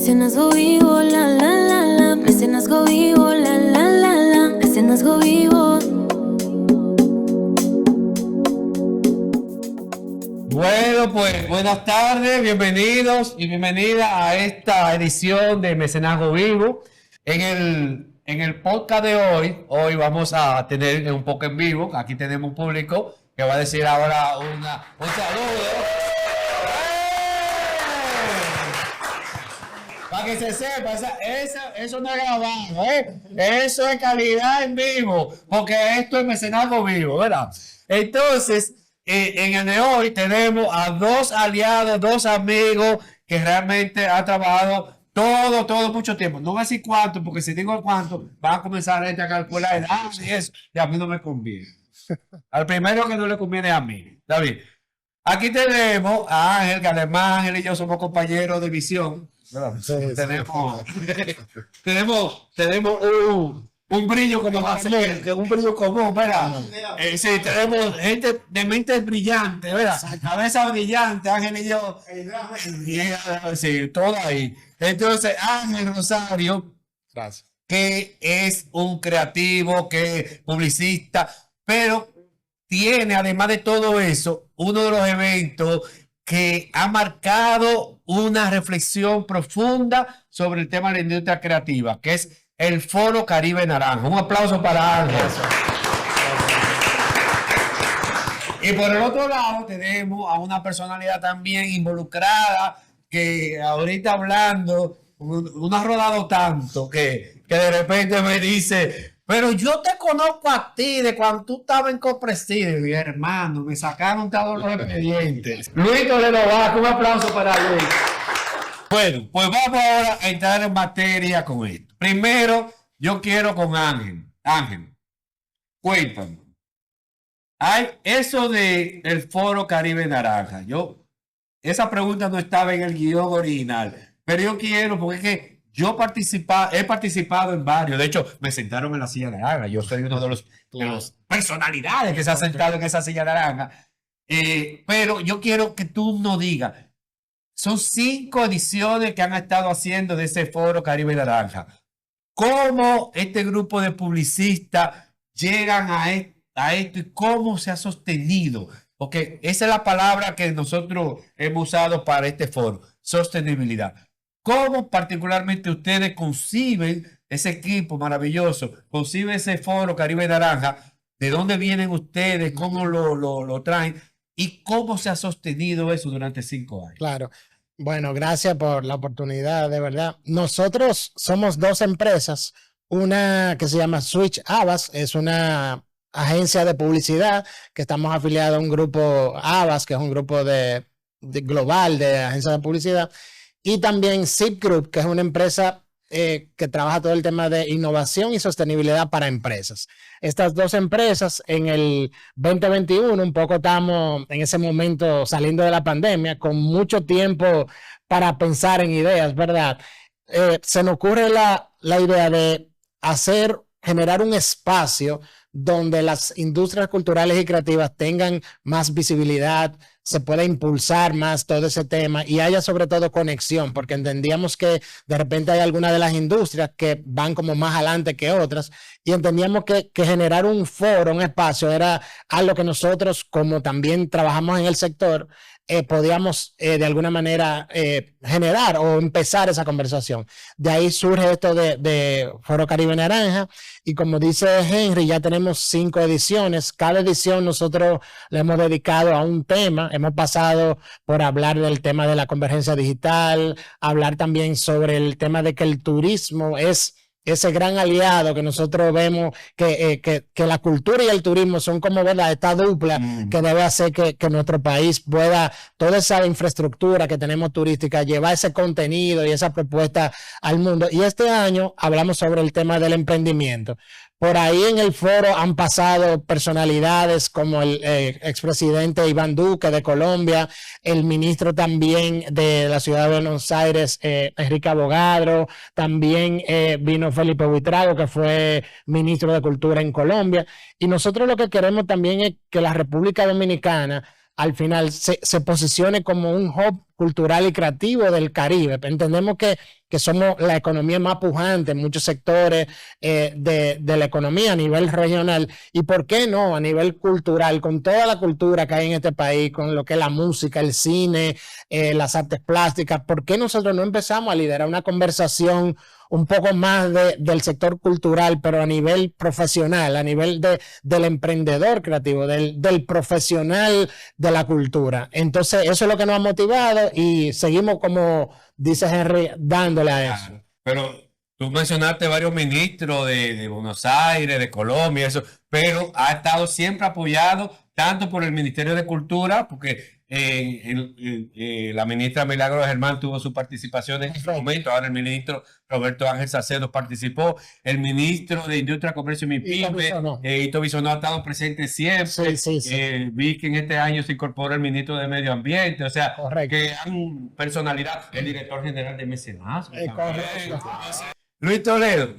Mecenazgo vivo, la la la la. Mecenazgo vivo, la la la la. Mecenazgo vivo. Bueno, pues buenas tardes, bienvenidos y bienvenidas a esta edición de Mecenazgo Vivo. En el podcast de hoy vamos a tener un poco en vivo. Aquí tenemos un público que va a decir ahora un saludo. Para que se sepa, eso no es grabado, ¿eh? Eso es calidad en vivo, porque esto es Mecenazgo Vivo, ¿verdad? Entonces, en el de hoy tenemos a dos aliados, dos amigos que realmente han trabajado todo mucho tiempo. No voy a decir cuánto, porque si digo cuánto, van a comenzar a calcular edades y eso, y a mí no me conviene. Al primero que no le conviene a mí, David. Aquí tenemos a Ángel, que además Ángel y yo somos compañeros de visión. Sí, tenemos un brillo como un brillo común, ¿verdad? Sí, tenemos gente de mentes brillantes, ¿verdad? Cabeza brillante, Ángel y yo. Sí, todo ahí. Entonces, Ángel Rosario, gracias, que es un creativo, que es publicista, pero tiene, además de todo eso, uno de los eventos que ha marcado una reflexión profunda sobre el tema de la industria creativa, que es el Foro Caribe Naranja. Un aplauso para Ángel. Y por el otro lado tenemos a una personalidad también involucrada, que ahorita hablando, uno ha rodado tanto que de repente me dice: pero yo te conozco a ti de cuando tú estabas en Copresidio. Mi hermano, me sacaron todos los expedientes. Luis Toledo Vázquez, un aplauso para Luis. Bueno, pues vamos ahora a entrar en materia con esto. Primero, yo quiero con Ángel. Ángel, cuéntame. Hay eso del Foro Caribe Naranja. Esa pregunta no estaba en el guión original, pero yo quiero, porque es que yo he participado en varios. De hecho, me sentaron en la silla naranja. Yo soy uno de los personalidades que se ha sentado en esa silla naranja. Pero yo quiero que tú nos digas, son 5 ediciones que han estado haciendo de ese Foro Caribe Naranja. ¿Cómo este grupo de publicistas llegan a esto y cómo se ha sostenido? Porque esa es la palabra que nosotros hemos usado para este foro, sostenibilidad. ¿Cómo particularmente ustedes conciben ese equipo maravilloso, conciben ese Foro Caribe Naranja? ¿De dónde vienen ustedes? ¿Cómo lo traen? ¿Y cómo se ha sostenido eso durante 5 años? Claro. Bueno, gracias por la oportunidad, de verdad. Nosotros somos 2 empresas, una que se llama Switch Abbas, es una agencia de publicidad que estamos afiliados a un grupo Abbas, que es un grupo de global de agencias de publicidad, y también Zip Group, que es una empresa que trabaja todo el tema de innovación y sostenibilidad para empresas. Estas 2 empresas en el 2021, un poco estamos en ese momento saliendo de la pandemia, con mucho tiempo para pensar en ideas, ¿verdad? Se nos ocurre la idea de generar un espacio donde las industrias culturales y creativas tengan más visibilidad, se pueda impulsar más todo ese tema y haya sobre todo conexión, porque entendíamos que de repente hay algunas de las industrias que van como más adelante que otras y entendíamos que generar un foro, un espacio, era algo que nosotros, como también trabajamos en el sector, podíamos de alguna manera generar o empezar esa conversación. De ahí surge esto de Foro Caribe Naranja y como dice Henry, ya tenemos 5 ediciones. Cada edición nosotros le hemos dedicado a un tema. Hemos pasado por hablar del tema de la convergencia digital, hablar también sobre el tema de que el turismo es ese gran aliado que nosotros vemos que la cultura y el turismo son como, ¿verdad?, esta dupla que debe hacer que nuestro país pueda, toda esa infraestructura que tenemos turística, llevar ese contenido y esa propuesta al mundo. Y este año hablamos sobre el tema del emprendimiento. Por ahí en el foro han pasado personalidades como el expresidente Iván Duque de Colombia, el ministro también de la ciudad de Buenos Aires, Enrique Abogadro, también vino Felipe Buitrago, que fue ministro de Cultura en Colombia. Y nosotros lo que queremos también es que la República Dominicana al final se posicione como un hub cultural y creativo del Caribe. Entendemos que que somos la economía más pujante en muchos sectores de la economía a nivel regional, y por qué no a nivel cultural, con toda la cultura que hay en este país, con lo que es la música, el cine, las artes plásticas, ¿por qué nosotros no empezamos a liderar una conversación un poco más del sector cultural, pero a nivel profesional, a nivel del emprendedor creativo, del profesional de la cultura? Entonces, eso es lo que nos ha motivado y seguimos, como dice Henry, dándole a eso. Claro, pero tú mencionaste varios ministros de Buenos Aires, de Colombia, eso, pero ha estado siempre apoyado tanto por el Ministerio de Cultura, porque la ministra Milagros Germán tuvo su participación en ese momento, ahora el ministro Roberto Ángel Salcedo participó, el ministro de Industria, Comercio y MIPYME, Ito Bisonó, ha estado presente siempre. Vi que en este año se incorpora el ministro de Medio Ambiente, o sea, que han personalidad, el director general de Mecenazgo. Luis Toledo,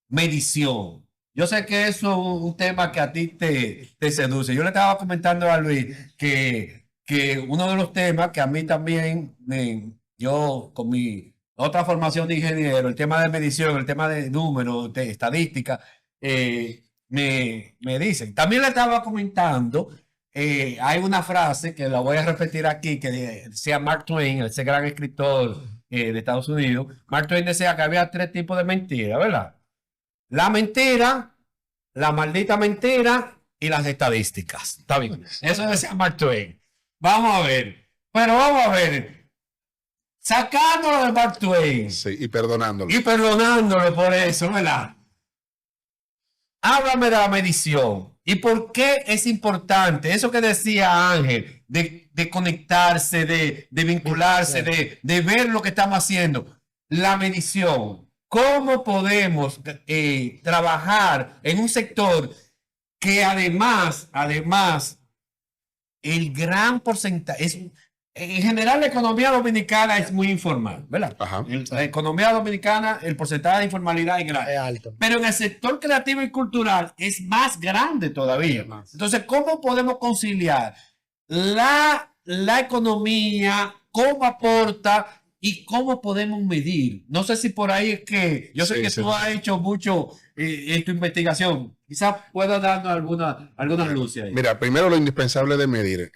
medición. Yo sé que eso es un tema que a ti te seduce. Yo le estaba comentando a Luis que uno de los temas que a mí también, yo con mi otra formación de ingeniero, el tema de medición, el tema de números, de estadística, me dicen. También le estaba comentando, hay una frase que la voy a repetir aquí, que decía Mark Twain, ese gran escritor de Estados Unidos. Mark Twain decía que había 3 tipos de mentiras, ¿verdad? La mentira, la maldita mentira y las estadísticas. Está bien. Eso decía Mark Twain. Vamos a ver. Pero vamos a ver. Sacándolo de Mark Twain. Sí, y perdonándolo. Y perdonándolo por eso, ¿verdad? Háblame de la medición. ¿Y por qué es importante? Eso que decía Ángel, de conectarse, de vincularse, de ver lo que estamos haciendo. La medición. ¿Cómo podemos trabajar en un sector que además, el gran porcentaje, en general la economía dominicana es muy informal, ¿verdad? Ajá. La economía dominicana, el porcentaje de informalidad es grande. Es alto. Pero en el sector creativo y cultural es más grande todavía. Entonces, ¿cómo podemos conciliar la economía, cómo aporta y cómo podemos medir? No sé si por ahí es que yo sé que tú has hecho mucho en tu investigación. Quizás puedas darnos algunas luces ahí. Mira, primero lo indispensable de medir.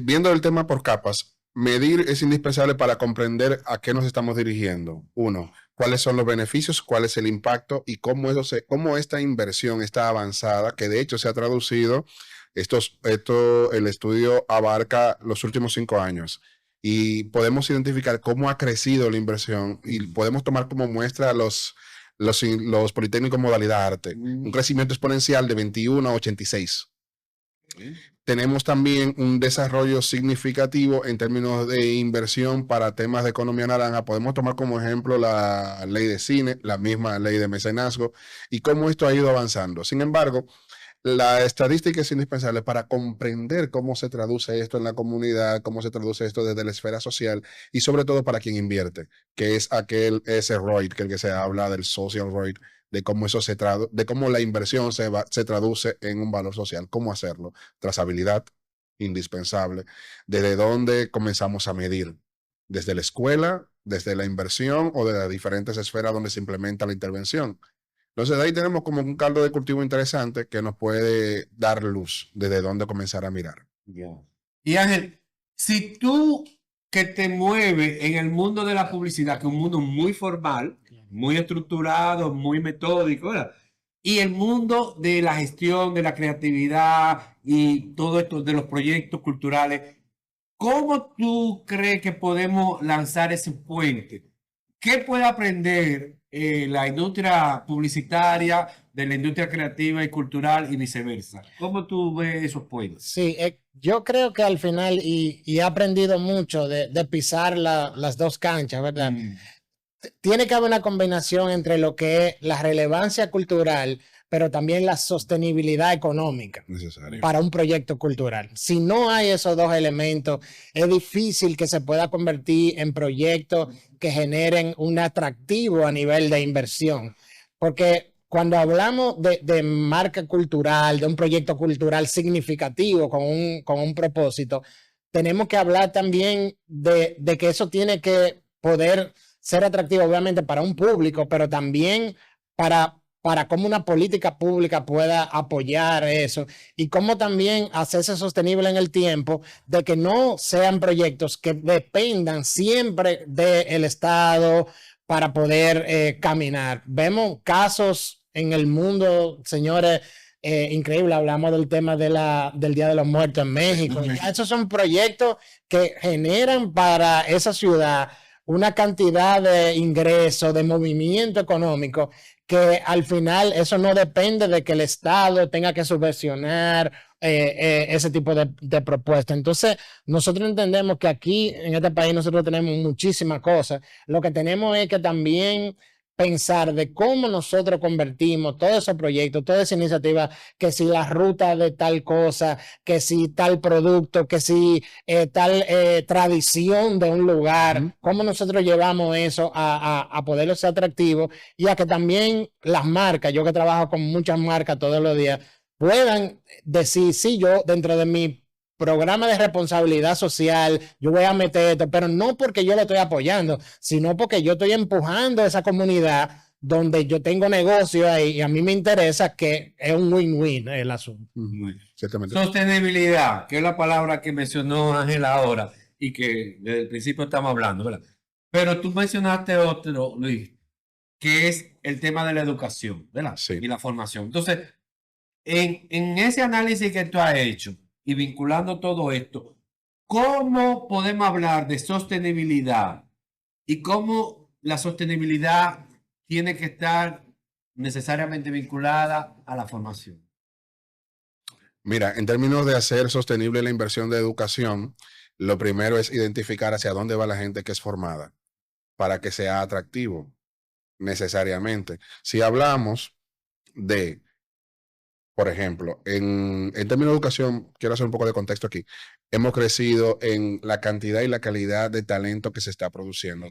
Viendo el tema por capas, medir es indispensable para comprender a qué nos estamos dirigiendo. Uno, cuáles son los beneficios, cuál es el impacto y cómo esta inversión está avanzada, que de hecho se ha traducido. El estudio abarca los últimos 5 años. Y podemos identificar cómo ha crecido la inversión y podemos tomar como muestra los Politécnicos modalidad arte. Un crecimiento exponencial de 21 a 86. Tenemos también un desarrollo significativo en términos de inversión para temas de economía naranja. Podemos tomar como ejemplo la ley de cine, la misma ley de mecenazgo y cómo esto ha ido avanzando. Sin embargo, la estadística es indispensable para comprender cómo se traduce esto en la comunidad, cómo se traduce esto desde la esfera social y sobre todo para quien invierte, que es ese ROI, que se habla del social ROI, de cómo eso de cómo la inversión se traduce en un valor social, cómo hacerlo. Trazabilidad, indispensable. ¿Desde dónde comenzamos a medir? ¿Desde la escuela, desde la inversión o de las diferentes esferas donde se implementa la intervención? Entonces, de ahí tenemos como un caldo de cultivo interesante que nos puede dar luz desde dónde comenzar a mirar. Y Ángel, si tú que te mueves en el mundo de la publicidad, que es un mundo muy formal, muy estructurado, muy metódico, ¿verdad? Y el mundo de la gestión, de la creatividad y todo esto de los proyectos culturales, ¿cómo tú crees que podemos lanzar ese puente? ¿Qué puede aprender la industria publicitaria de la industria creativa y cultural y viceversa? ¿Cómo tú ves esos puentes? Sí, yo creo que al final, y he aprendido mucho de pisar las dos canchas, ¿verdad? Tiene que haber una combinación entre lo que es la relevancia cultural, pero también la sostenibilidad económica para un proyecto cultural. Si no hay esos dos elementos, es difícil que se pueda convertir en proyectos que generen un atractivo a nivel de inversión. Porque cuando hablamos de marca cultural, de un proyecto cultural significativo con un propósito, tenemos que hablar también de que eso tiene que poder ser atractivo obviamente para un público, pero también para cómo una política pública pueda apoyar eso y cómo también hacerse sostenible en el tiempo, de que no sean proyectos que dependan siempre del Estado para poder caminar. Vemos casos en el mundo, señores, increíble. Hablamos del tema del Día de los Muertos en México. Ya esos son proyectos que generan para esa ciudad una cantidad de ingresos, de movimiento económico, que al final eso no depende de que el Estado tenga que subvencionar ese tipo de propuestas. Entonces, nosotros entendemos que aquí en este país nosotros tenemos muchísimas cosas. Lo que tenemos es que también pensar de cómo nosotros convertimos todos esos proyectos, toda esa iniciativa, que si la ruta de tal cosa, que si tal producto, que si tal tradición de un lugar, cómo nosotros llevamos eso a poderlo ser atractivo y a que también las marcas, yo que trabajo con muchas marcas todos los días, puedan decir, sí, yo dentro de mi programa de responsabilidad social, yo voy a meter esto, pero no porque yo lo estoy apoyando, sino porque yo estoy empujando a esa comunidad donde yo tengo negocio ahí y a mí me interesa, que es un win-win el asunto. Ciertamente. Sostenibilidad, que es la palabra que mencionó Ángela ahora y que desde el principio estamos hablando, ¿verdad? Pero tú mencionaste otro, Luis, que es el tema de la educación, ¿verdad? Sí. Y la formación. Entonces, en ese análisis que tú has hecho, y vinculando todo esto, ¿cómo podemos hablar de sostenibilidad y cómo la sostenibilidad tiene que estar necesariamente vinculada a la formación? Mira, en términos de hacer sostenible la inversión de educación, lo primero es identificar hacia dónde va la gente que es formada para que sea atractivo necesariamente. Si hablamos de, por ejemplo, en términos de educación, quiero hacer un poco de contexto aquí. Hemos crecido en la cantidad y la calidad de talento que se está produciendo.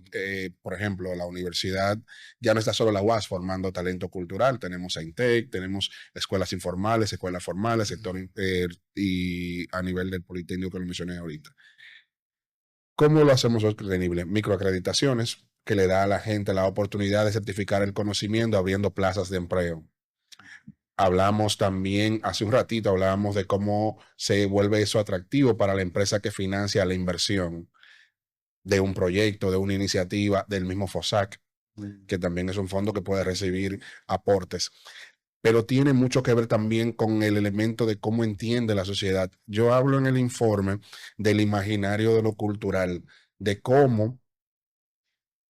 Por ejemplo, la universidad ya no está solo la UAS formando talento cultural, tenemos a INTEC, tenemos escuelas informales, escuelas formales, sector y a nivel del Politécnico que lo mencioné ahorita. ¿Cómo lo hacemos sostenible? Microacreditaciones que le da a la gente la oportunidad de certificar el conocimiento abriendo plazas de empleo. Hablamos también, hace un ratito hablábamos de cómo se vuelve eso atractivo para la empresa que financia la inversión de un proyecto, de una iniciativa, del mismo FOSAC, que también es un fondo que puede recibir aportes. Pero tiene mucho que ver también con el elemento de cómo entiende la sociedad. Yo hablo en el informe del imaginario de lo cultural, de cómo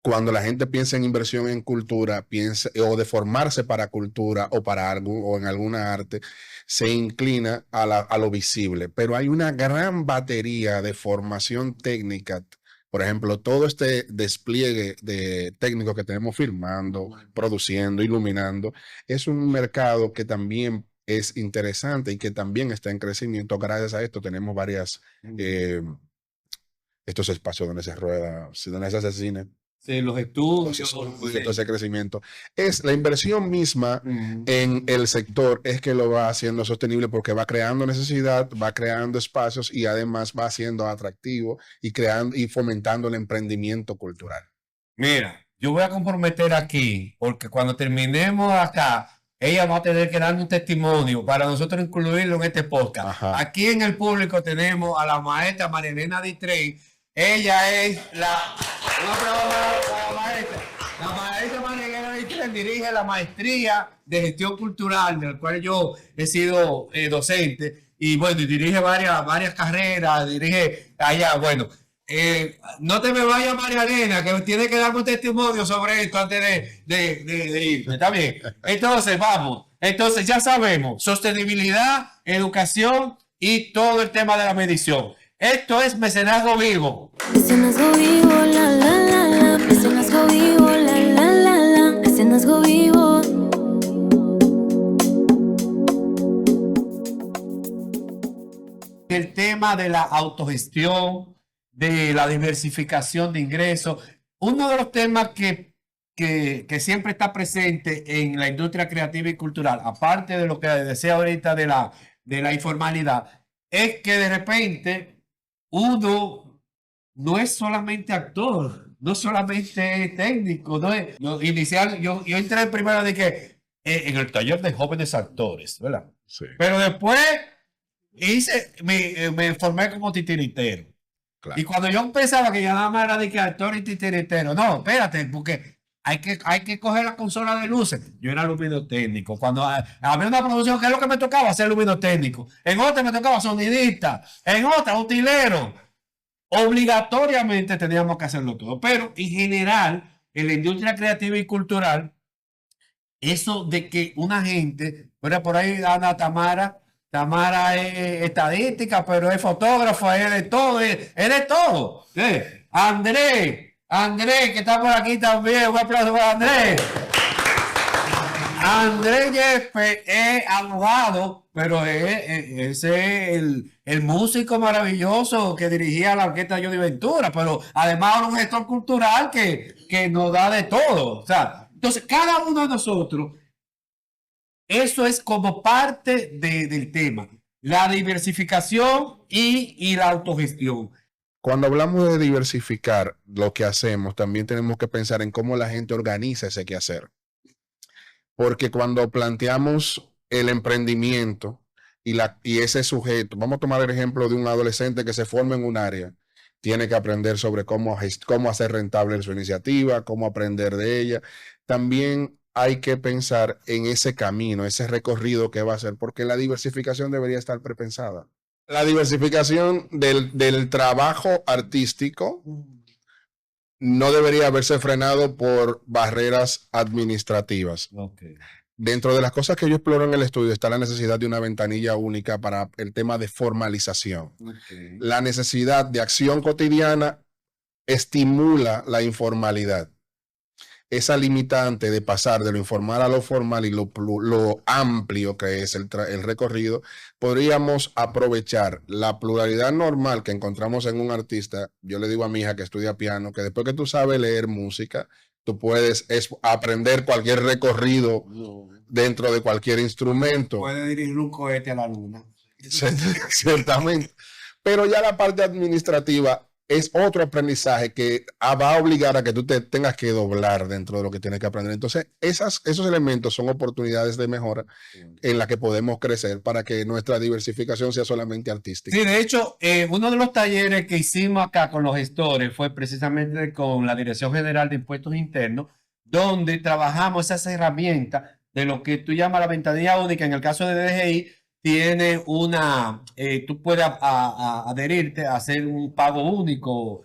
cuando la gente piensa en inversión en cultura, piensa o de formarse para cultura o para algo o en alguna arte, se inclina a lo visible. Pero hay una gran batería de formación técnica. Por ejemplo, todo este despliegue de técnicos que tenemos firmando, produciendo, iluminando, es un mercado que también es interesante y que también está en crecimiento. Gracias a esto tenemos varias estos espacios donde se rueda, donde se hace cine. Sí, los estudios. Ese crecimiento. Es la inversión misma en el sector es que lo va haciendo sostenible porque va creando necesidad, va creando espacios y además va haciendo atractivo y creando y fomentando el emprendimiento cultural. Mira, yo voy a comprometer aquí, porque cuando terminemos acá, ella va a tener que darme un testimonio para nosotros incluirlo en este podcast. Ajá. Aquí en el público tenemos a la maestra María Elena Ditrey. Ella es la... Un aplauso para la maestra. La maestra María Elena Ditrey dirige la maestría de gestión cultural, del cual yo he sido docente. Y bueno, dirige varias carreras, dirige allá, bueno... no te me vayas, María Elena, que tiene que darme un testimonio sobre esto antes de irme. Está bien. Entonces, vamos. Entonces, ya sabemos, sostenibilidad, educación y todo el tema de la medición. Esto es Mecenazgo Vivo. Mecenazgo Vivo, la la la la. Mecenazgo Vivo, la la la la. Mecenazgo Vivo. El tema de la autogestión, de la diversificación de ingresos. Uno de los temas que siempre está presente en la industria creativa y cultural, aparte de lo que decía ahorita de la informalidad, es que de repente uno no es solamente actor, no solamente técnico, no es, inicial, yo entré primero de que en el taller de jóvenes actores, ¿verdad? Sí, Pero después me formé como titiritero. claro. Y cuando yo pensaba que ya nada más era de que actor y titiritero, no, espérate, porque hay que coger la consola de luces. Yo era luminotécnico. Cuando había una producción, ¿qué es lo que me tocaba? Hacer luminotécnico. En otra me tocaba sonidista. En otra, utilero. Obligatoriamente teníamos que hacerlo todo. Pero en general, en la industria creativa y cultural, eso de que una gente, fuera por ahí Ana Tamara es estadística, pero es fotógrafa, es de todo, es de todo. Andrés, que está por aquí también, un aplauso para Andrés. Andrés Yespe es abogado, pero ese es el músico maravilloso que dirigía la orquesta Johnny Ventura, pero además era un gestor cultural que nos da de todo. O sea, entonces, cada uno de nosotros, eso es como parte del tema, la diversificación y la autogestión. Cuando hablamos de diversificar lo que hacemos, también tenemos que pensar en cómo la gente organiza ese quehacer. Porque cuando planteamos el emprendimiento y ese sujeto, vamos a tomar el ejemplo de un adolescente que se forma en un área, tiene que aprender sobre cómo hacer rentable su iniciativa, cómo aprender de ella. También hay que pensar en ese camino, ese recorrido que va a hacer, porque la diversificación debería estar prepensada. La diversificación del trabajo artístico no debería haberse frenado por barreras administrativas. Okay. Dentro de las cosas que yo exploro en el estudio está la necesidad de una ventanilla única para el tema de formalización. Okay. La necesidad de acción cotidiana estimula la informalidad. Esa limitante de pasar de lo informal a lo formal y lo amplio que es el recorrido, podríamos aprovechar la pluralidad normal que encontramos en un artista. Yo le digo a mi hija que estudia piano, que después que tú sabes leer música, tú puedes aprender cualquier recorrido dentro de cualquier instrumento. Puede dirigir un cohete a la luna. Ciertamente. Pero ya la parte administrativa es otro aprendizaje que va a obligar a que tú te tengas que doblar dentro de lo que tienes que aprender. Entonces, esos elementos son oportunidades de mejora en las que podemos crecer para que nuestra diversificación sea solamente artística. Sí, de hecho, uno de los talleres que hicimos acá con los gestores fue precisamente con la Dirección General de Impuestos Internos, donde trabajamos esas herramientas de lo que tú llamas la ventanilla única. En el caso de DGI, tiene tú puedes adherirte a hacer un pago único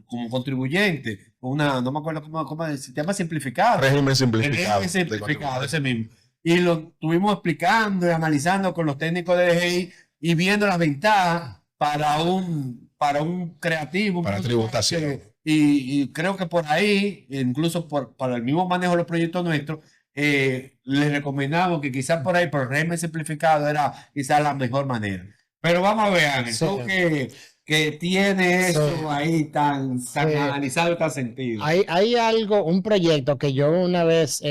como contribuyente, no me acuerdo cómo es, sistema simplificado. Régimen simplificado. Régimen simplificado, ese mismo. Y lo estuvimos explicando y analizando con los técnicos de DGI y viendo las ventajas para un creativo. Para tributación. Y creo que por ahí, incluso para el mismo manejo de los proyectos nuestros, les recomendamos que quizás por ahí, por el régimen simplificado, era quizás la mejor manera. Pero vamos a ver, Ángel, Sí. tú que tiene eso Sí. ahí tan Sí. analizado y tan sentido. Hay algo, un proyecto que yo una vez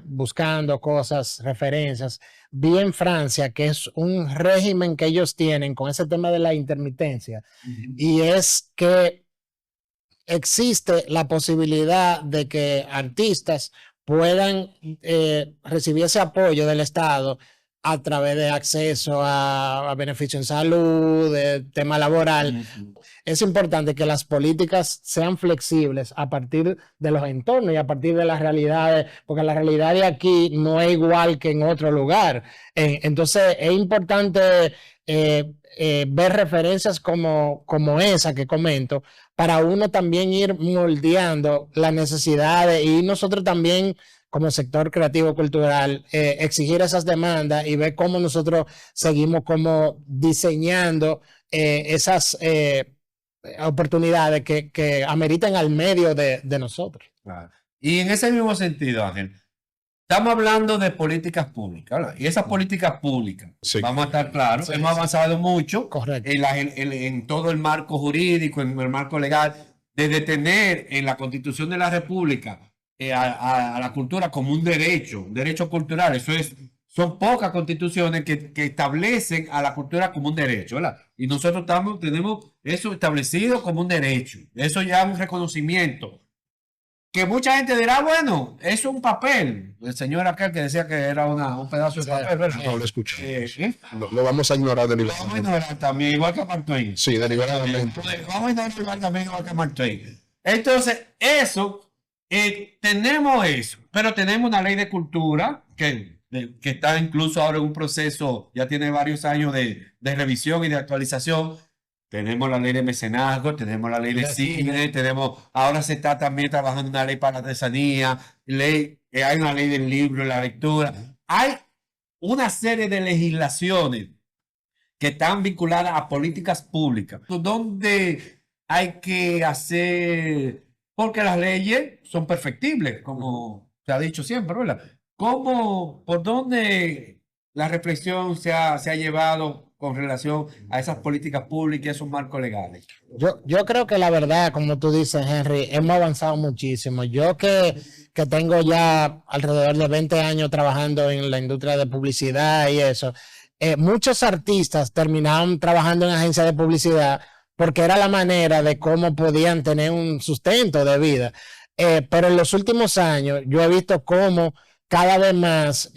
buscando cosas, referencias, vi en Francia, que es un régimen que ellos tienen con ese tema de la intermitencia, y es que existe la posibilidad de que artistas puedan recibir ese apoyo del Estado a través de acceso a beneficio en salud, de tema laboral. Es importante que las políticas sean flexibles a partir de los entornos y a partir de las realidades, porque la realidad de aquí no es igual que en otro lugar. Entonces es importante ver referencias como esa que comento, para uno también ir moldeando las necesidades y nosotros también como sector creativo cultural exigir esas demandas y ver cómo nosotros seguimos como diseñando esas oportunidades que ameritan al medio de nosotros. Claro. Y en ese mismo sentido, Ángel, estamos hablando de políticas públicas, ¿verdad? Y esas políticas públicas, Sí. vamos a estar claros, Sí, hemos avanzado mucho Correcto. en todo el marco jurídico, en el marco legal, desde tener en la Constitución de la República a la cultura como un derecho cultural. Eso son pocas constituciones que establecen a la cultura como un derecho, ¿verdad? Y nosotros tenemos eso establecido como un derecho. Eso ya es un reconocimiento. Que mucha gente dirá, bueno, eso es un papel. El señor aquel que decía que era un pedazo de papel, ¿verdad? No lo escuché. ¿Eh? Lo vamos a ignorar Vamos a deliberadamente. ignorar también, igual que Mark Twain. Sí, deliberadamente. Vamos a ignorar también igual que Mark Twain. Entonces, eso, tenemos eso, pero tenemos una ley de cultura que está incluso ahora en un proceso, ya tiene varios años de revisión y de actualización. Tenemos la ley de mecenazgo, tenemos la ley de cine, ahora se está también trabajando una ley para la artesanía, hay una ley del libro, la lectura. Hay una serie de legislaciones que están vinculadas a políticas públicas, donde hay que hacer, porque las leyes son perfectibles, como se ha dicho siempre, ¿verdad? ¿Por dónde la reflexión se ha llevado con relación a esas políticas públicas y esos marcos legales? Yo creo que la verdad, como tú dices, Henry, hemos avanzado muchísimo. Yo que tengo ya alrededor de 20 años trabajando en la industria de publicidad y eso, muchos artistas terminaron trabajando en agencias de publicidad porque era la manera de cómo podían tener un sustento de vida. Pero en los últimos años yo he visto cómo cada vez más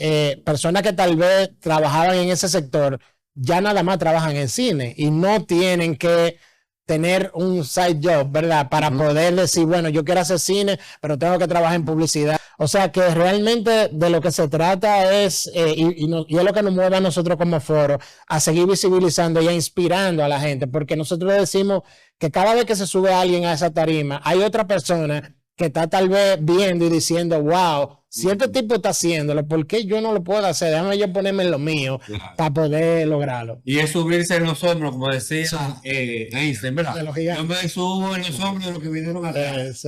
personas que tal vez trabajaban en ese sector ya nada más trabajan en cine y no tienen que tener un side job, ¿verdad? Para poder decir, bueno, yo quiero hacer cine, pero tengo que trabajar en publicidad. O sea que realmente de lo que se trata es, y es lo que nos mueve a nosotros como foro, a seguir visibilizando y a inspirando a la gente, porque nosotros decimos que cada vez que se sube alguien a esa tarima, hay otra persona que está tal vez viendo y diciendo, wow, si este tipo está haciéndolo, ¿por qué yo no lo puedo hacer? Déjame yo ponerme en lo mío para poder lograrlo. Y es subirse en los hombros, como decía Einstein, ¿verdad? De los gigantes. Yo me subo en los hombros de los que vinieron atrás.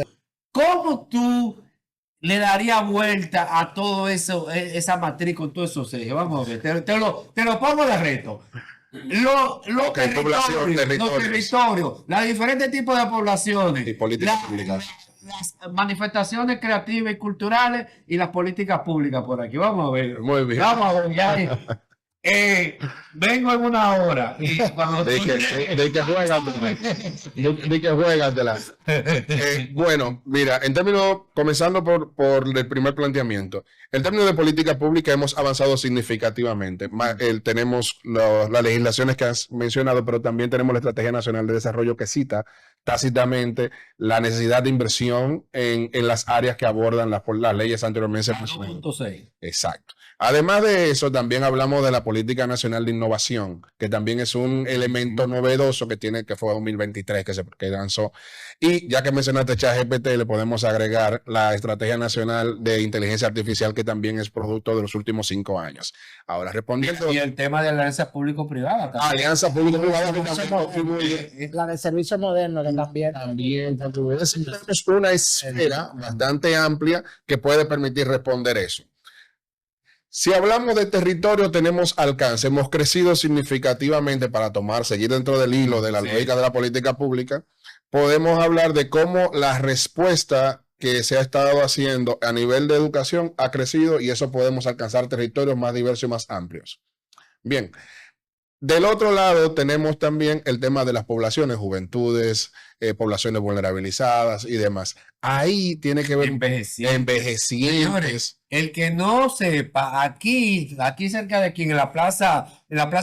¿Cómo tú le darías vuelta a todo eso, esa matriz con todos esos ejes? Vamos a ver, te lo pongo de reto. Los territorios, los diferentes tipos de poblaciones Y políticas públicas. las manifestaciones creativas y culturales y las políticas públicas por aquí. Vamos a ver. Muy bien. Vamos a ver, ya. Vengo en una hora. Y cuando De que juégatela. Bueno, mira, en términos, comenzando por el primer planteamiento, en términos de política pública hemos avanzado significativamente. Tenemos las legislaciones que has mencionado, pero también tenemos la Estrategia Nacional de Desarrollo que cita tácitamente la necesidad de inversión en las áreas que abordan las leyes anteriormente mencionadas. 2.6. Exacto. Además de eso, también hablamos de la Política Nacional de Innovación, que también es un elemento novedoso que fue 2023 que lanzó. Y ya que mencionaste ChatGPT, le podemos agregar la Estrategia Nacional de Inteligencia Artificial, que también es producto de los últimos 5 años. Ahora, respondiendo... Y el tema de alianzas público-privadas. Alianza público-privada. La de servicio moderno que también. Es una esfera bastante amplia que puede permitir responder eso. Si hablamos de territorio, tenemos alcance. Hemos crecido significativamente para seguir dentro del hilo de la lógica de la política pública. Podemos hablar de cómo la respuesta que se ha estado haciendo a nivel de educación ha crecido y eso podemos alcanzar territorios más diversos y más amplios. Bien. Del otro lado tenemos también el tema de las poblaciones, juventudes, poblaciones vulnerabilizadas y demás. Ahí tiene que ver envejecientes. Señores, el que no sepa, aquí cerca de aquí, en la Plaza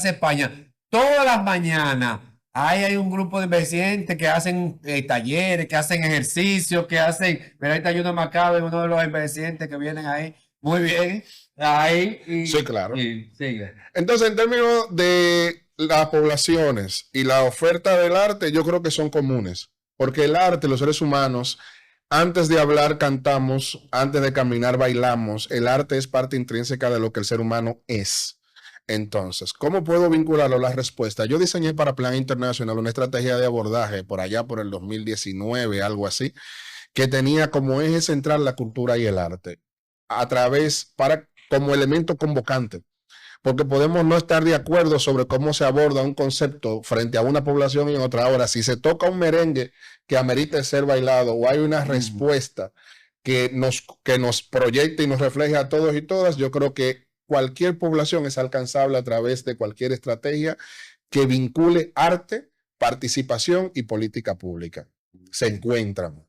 España, todas las mañanas hay un grupo de envejecientes que hacen talleres, que hacen ejercicios, mira, ahí está Juno Macabe, uno de los envejecientes que vienen ahí. Muy bien. Ahí. Sí, claro. Sigue. Entonces, en términos de las poblaciones y la oferta del arte, yo creo que son comunes. Porque el arte, los seres humanos, antes de hablar, cantamos, antes de caminar, bailamos. El arte es parte intrínseca de lo que el ser humano es. Entonces, ¿cómo puedo vincularlo a la respuesta? Yo diseñé para Plan Internacional una estrategia de abordaje por allá por el 2019, algo así, que tenía como eje central la cultura y el arte, como elemento convocante, porque podemos no estar de acuerdo sobre cómo se aborda un concepto frente a una población y en otra. Ahora, si se toca un merengue que amerite ser bailado o hay una respuesta que nos proyecte y nos refleje a todos y todas, yo creo que cualquier población es alcanzable a través de cualquier estrategia que vincule arte, participación y política pública. Se encuentran.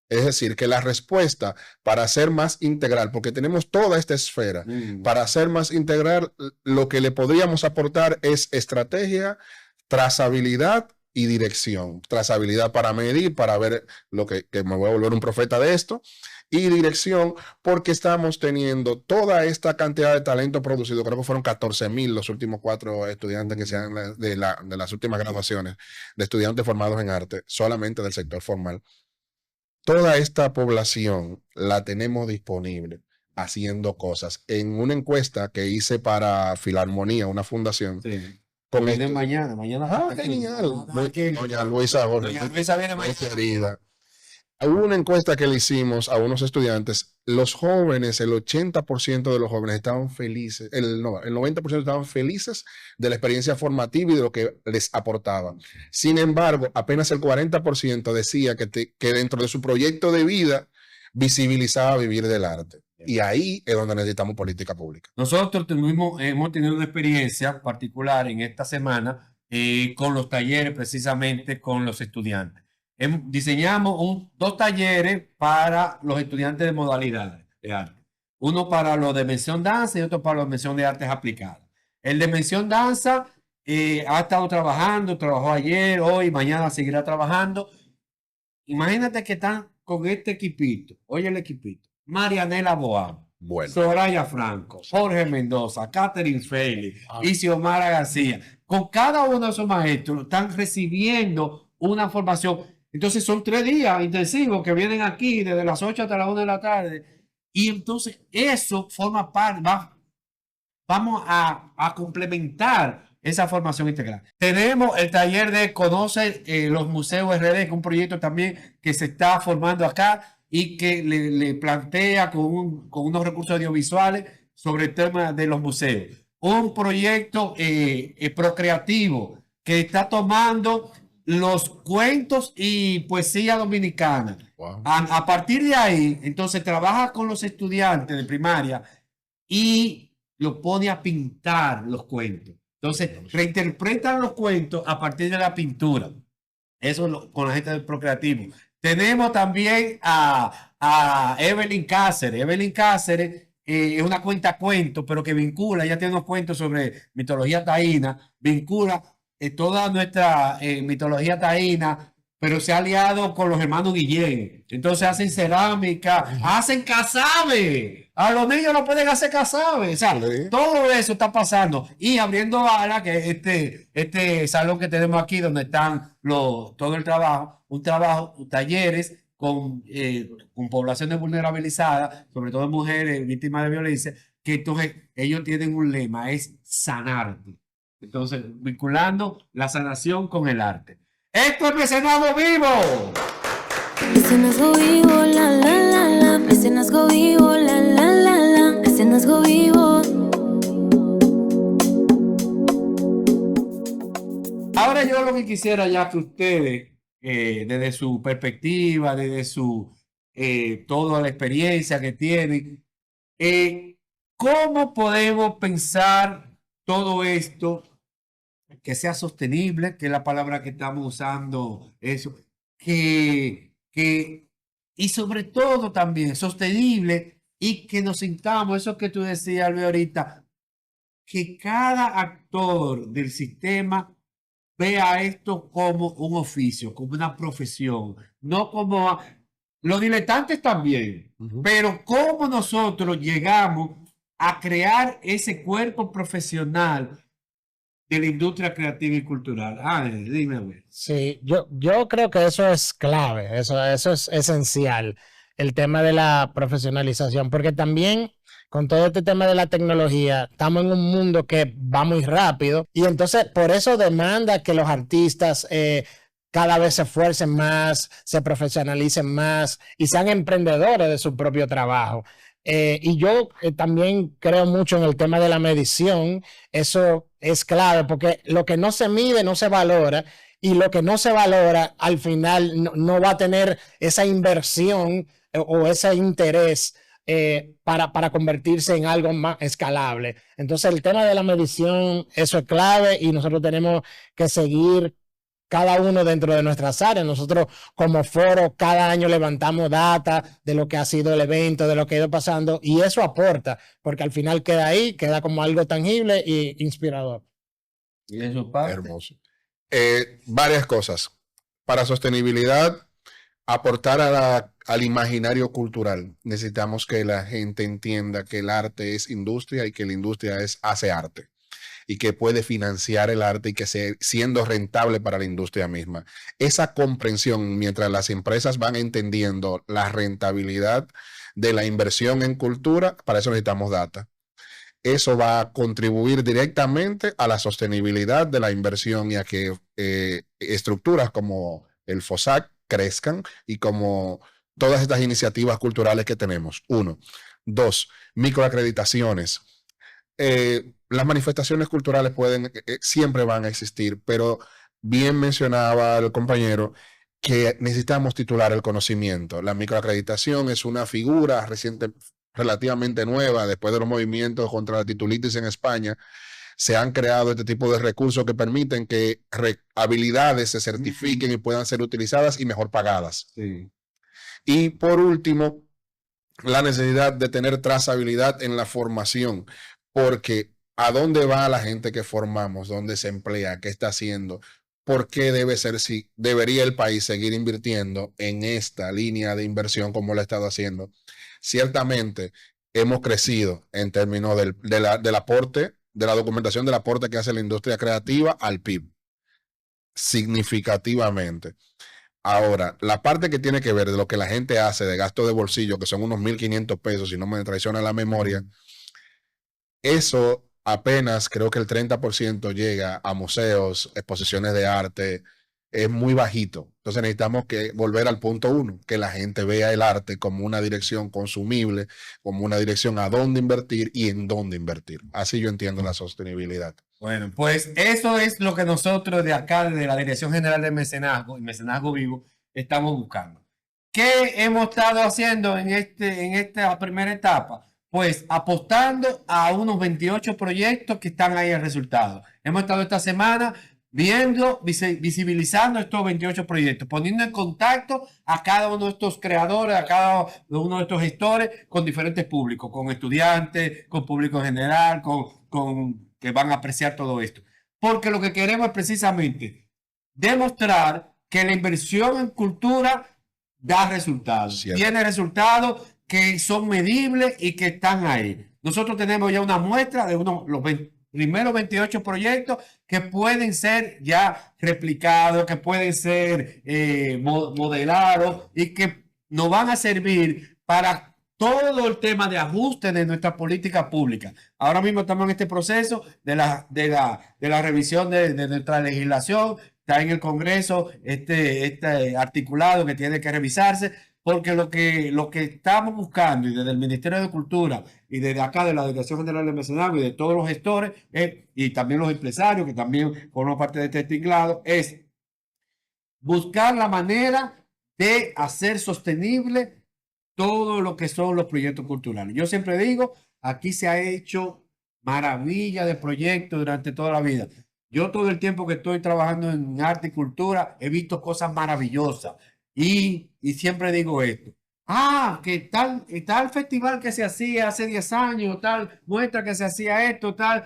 Es decir, que la respuesta para ser más integral, porque tenemos toda esta esfera, para ser más integral, lo que le podríamos aportar es estrategia, trazabilidad y dirección. Trazabilidad para medir, para ver lo que me voy a volver un profeta de esto, y dirección porque estamos teniendo toda esta cantidad de talento producido. Creo que fueron 14,000 los últimos 4 estudiantes que sean de las últimas graduaciones de estudiantes formados en arte, solamente del sector formal. Toda esta población la tenemos disponible haciendo cosas. En una encuesta que hice para Filarmonía, una fundación. Sí. Con Viene mañana. genial. Doña Luisa Jorge. Doña Luisa viene mañana. Querida. Hubo una encuesta que le hicimos a unos estudiantes. Los jóvenes, el 80% de los jóvenes estaban felices, el 90% estaban felices de la experiencia formativa y de lo que les aportaba. Sin embargo, apenas el 40% decía que dentro de su proyecto de vida visibilizaba vivir del arte. Y ahí es donde necesitamos política pública. Nosotros hemos tenido una experiencia particular en esta semana con los talleres, precisamente con los estudiantes. Diseñamos 2 talleres para los estudiantes de modalidades de arte. Uno para los de mención danza y otro para los de mención de artes aplicadas. El de mención danza ha estado trabajó ayer, hoy, mañana seguirá trabajando. Imagínate que están con este equipito. Oye el equipito. Marianela Boam, Bueno. Soraya Franco, Jorge Mendoza, Catherine Freire y Xiomara García. Con cada uno de esos maestros están recibiendo una formación. Entonces son 3 días intensivos que vienen aquí desde las 8 hasta las 1 de la tarde. Y entonces eso forma parte, vamos a complementar esa formación integral. Tenemos el taller de Conoce los Museos RD, que es un proyecto también que se está formando acá y que le plantea con unos recursos audiovisuales sobre el tema de los museos. Un proyecto procreativo que está tomando los cuentos y poesía dominicana. Wow. A partir de ahí, entonces trabaja con los estudiantes de primaria y lo pone a pintar los cuentos. Entonces, reinterpretan los cuentos a partir de la pintura. Eso con la gente del procreativo. Tenemos también a Evelyn Cáceres. Evelyn Cáceres es una cuentacuentos, pero que vincula, ella tiene unos cuentos sobre mitología taína, vincula toda nuestra mitología taína, pero se ha aliado con los hermanos Guillén. Entonces hacen cerámica, hacen casabe. A los niños no pueden hacer casabe. O sea, Sí. todo eso está pasando. Y abriendo ala, que es este salón que tenemos aquí, donde están todo el trabajo, talleres con poblaciones vulnerabilizadas, sobre todo mujeres víctimas de violencia, que entonces ellos tienen un lema, es sanarte. Entonces, vinculando la sanación con el arte. ¡Esto es Mecenazgo Vivo! Mecenazgo vivo, la la la la. Mecenazgo vivo, la la la la. Mecenazgo vivo. Ahora yo lo que quisiera ya que ustedes, desde su perspectiva, desde toda la experiencia que tienen, ¿cómo podemos pensar todo esto que sea sostenible, que es la palabra que estamos usando, eso, y sobre todo también sostenible y que nos sintamos, eso que tú decías, Albert, ahorita, que cada actor del sistema vea esto como un oficio, como una profesión, no como los diletantes también, pero cómo nosotros llegamos a crear ese cuerpo profesional de la industria creativa y cultural. Dime, güey. Sí, yo creo que eso es clave, eso es esencial, el tema de la profesionalización, porque también con todo este tema de la tecnología, estamos en un mundo que va muy rápido y entonces por eso demanda que los artistas cada vez se esfuercen más, se profesionalicen más y sean emprendedores de su propio trabajo. Y yo también creo mucho en el tema de la medición. Eso es clave porque lo que no se mide no se valora y lo que no se valora al final no va a tener esa inversión o ese interés para convertirse en algo más escalable. Entonces, el tema de la medición, eso es clave y nosotros tenemos que seguir cada uno dentro de nuestras áreas. Nosotros como foro cada año levantamos data de lo que ha sido el evento, de lo que ha ido pasando y eso aporta, porque al final queda ahí, queda como algo tangible e inspirador. Y eso parte. Hermoso. Varias cosas. Para sostenibilidad, aportar al imaginario cultural. Necesitamos que la gente entienda que el arte es industria y que la industria hace arte y que puede financiar el arte y que siendo rentable para la industria misma. Esa comprensión, mientras las empresas van entendiendo la rentabilidad de la inversión en cultura, para eso necesitamos data. Eso va a contribuir directamente a la sostenibilidad de la inversión y a que estructuras como el FOSAC crezcan y como todas estas iniciativas culturales que tenemos. 1. 2. Microacreditaciones. Las manifestaciones culturales siempre van a existir, pero bien mencionaba el compañero que necesitamos titular el conocimiento. La microacreditación es una figura relativamente nueva después de los movimientos contra la titulitis en España. Se han creado este tipo de recursos que permiten que habilidades se certifiquen y puedan ser utilizadas y mejor pagadas. Sí. Y por último, la necesidad de tener trazabilidad en la formación, porque ¿a dónde va la gente que formamos? ¿Dónde se emplea? ¿Qué está haciendo? ¿Por qué debería el país seguir invirtiendo en esta línea de inversión como lo ha estado haciendo? Ciertamente hemos crecido en términos del aporte, de la documentación del aporte que hace la industria creativa al PIB, significativamente. Ahora, la parte que tiene que ver de lo que la gente hace de gasto de bolsillo, que son unos 1.500 pesos, si no me traiciona la memoria, eso apenas creo que el 30% llega a museos, exposiciones de arte, es muy bajito. Entonces necesitamos volver al punto 1, que la gente vea el arte como una dirección consumible, como una dirección a dónde invertir y en dónde invertir. Así yo entiendo la sostenibilidad. Bueno, pues eso es lo que nosotros de acá, de la Dirección General de Mecenazgo y Mecenazgo Vivo, estamos buscando. ¿Qué hemos estado haciendo en esta primera etapa? Pues apostando a unos 28 proyectos que están ahí el resultado. Hemos estado esta semana viendo, visibilizando estos 28 proyectos, poniendo en contacto a cada uno de estos creadores, a cada uno de estos gestores con diferentes públicos, con estudiantes, con público en general, con que van a apreciar todo esto. Porque lo que queremos es precisamente demostrar que la inversión en cultura da resultados. Cierto. Tiene resultados que son medibles y que están ahí. Nosotros tenemos ya una muestra de los primeros 28 proyectos que pueden ser ya replicados, que pueden ser modelados y que nos van a servir para todo el tema de ajuste de nuestra política pública. Ahora mismo estamos en este proceso de la revisión de nuestra legislación. Está en el Congreso este articulado que tiene que revisarse, porque lo que estamos buscando, y desde el Ministerio de Cultura y desde acá de la Dirección General de Mecenazgo y de todos los gestores y también los empresarios que también forman parte de este tinglado, es buscar la manera de hacer sostenible todo lo que son los proyectos culturales. Yo siempre digo, aquí se ha hecho maravilla de proyectos durante toda la vida. Yo todo el tiempo que estoy trabajando en arte y cultura he visto cosas maravillosas y siempre digo esto. Que tal festival que se hacía hace 10 años, tal muestra que se hacía esto, tal,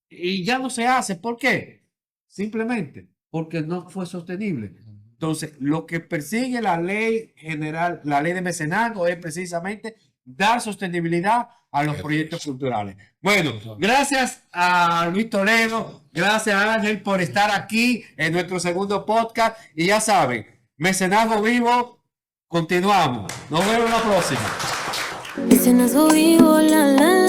y ya no se hace. ¿Por qué? Simplemente porque no fue sostenible. Entonces, lo que persigue la ley general, la ley de mecenazgo, es precisamente dar sostenibilidad a los proyectos culturales. Bueno, gracias a Luis Toledo, gracias a Ángel por estar aquí en nuestro segundo podcast. Y ya saben, Mecenazgo Vivo, continuamos. Nos vemos la próxima. Mecenazgo Vivo, la la.